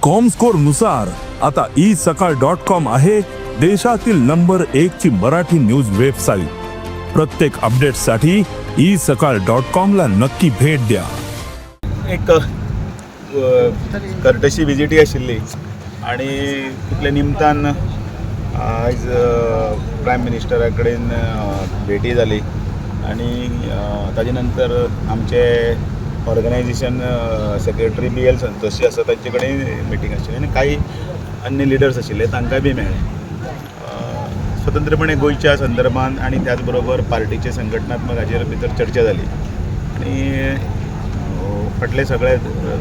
Comscore नुसार आता isakal.com आहे देशातील नंबर 1 ची मराठी न्यूज वेबसाईट। प्रत्येक अपडेटसाठी isakal.com ला नक्की भेट द्या। एक कर्टशी विजिटी आशिल्ली आणि तितले निमतान आज प्रायम मिनिस्टरा कडेन भेटी जाली आणि ताजे नंतर आमचे ऑर्गनायझेशन सेक्रेटरी BL संतोशी आसा तांचे कडेन मिटींग आशिल्ली आणि काही अन्य लिडर्स आशिल्ले तांकांय बी मेळ्ळे। स्वतंत्रपणे गोंयच्या संदर्भात आणि त्याच बरोबर पार्टीचे संघटनात्मक हाजेर भितर चर्चा जाली आणि फाटले सगळे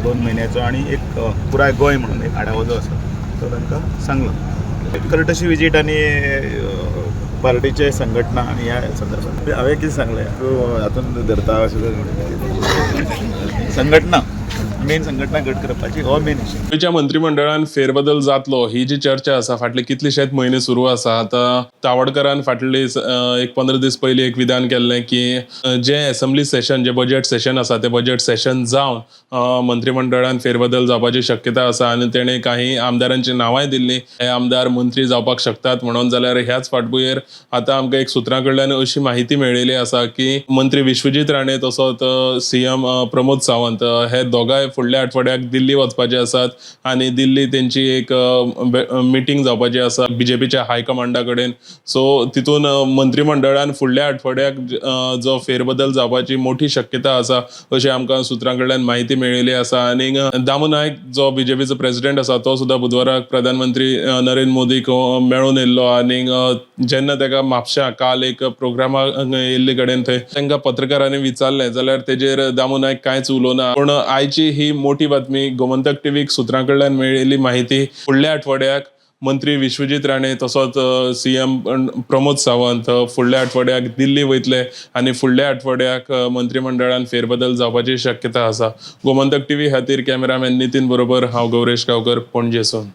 2 म्हयन्याचो आणि एक पुराय गोंय म्हणून एक आढावो जो आसा तो तांकां सांगलो। कर्टशी विजीट आणि पार्टीचे संघटना आणि ह्या संदर्भात हांवें कितें सांगलें हातूंत धरता संघटना मेन संघटना घट करपाची हो मेन इशू। गोंयच्या मंत्रिमंडळान फेरबदल जातलो ही जी चर्चा आसा फाटले कितलेशेच म्हयने सुरू आसा। आता तावडकरान फाटले एक 15 दीस पयलीं एक विधान केल्लें की जे असेंब्ली सेशन जे बजेट सेशन आसा ते बजेट सेशन जावन मंत्रिमंडळान फेरबदल जावपाची शक्यता आसा आणि तेणे काही आमदारांची नांवांय दिल्ली हे आमदार मंत्री जावपाक शकतात म्हणून। जाल्यार ह्याच फाटभुंयेर आता आमकां एक सुत्रां कडल्यान अशी माहिती मेळिल्ली आसा की मंत्री विश्वजीत राणे तसोच CM प्रमोद सावंत हे दोगांय फुडल्या आठवड्याक दिल्ली वचपाचे आसात आणि दिल्ली त्यांची एक मिटींग जावपाची आसा BJPच्या हायकमांडा कडेन। सो तितून मंत्रिमंडळान फुडल्या आठवड्याक जो फेरबदल जावपाची मोठी शक्यता आसा अशी आमकां सुत्रां कडल्यान माहिती मेळिल्ली आसा। आणि दामू नायक जो BJPचो प्रेसिडेंट आसा तो सुद्धा बुधवाराक प्रधानमंत्री नरेंद्र मोदीक मेळून येयल्लो आणि जेन्ना ताका म्हापशां काल एक प्रोग्रामाक येयल्ले कडेन थंय तांकां पत्रकारांनी विचारलें जाल्यार तेजेर दामू नायक कांयच उलोवना। पूण आयची ही मोठी बातमी गोमंतक टीव्हीक सुत्रां कडल्यान मेळिल्ली माहिती फुडल्या आठवड्याक मंत्री विश्वजीत राणे तसोच CM प्रमोद सावंत फुडल्या आठवड्याक दिल्ली वयतले आणि फुडल्या आठवड्याक मंत्रिमंडळान फेरबदल जावपाची शक्यता आसा। गोमंतक टीव्ही खातीर कॅमेरामॅन नितीन बरोबर हांव गौरेश गांवकर, पणजेसून।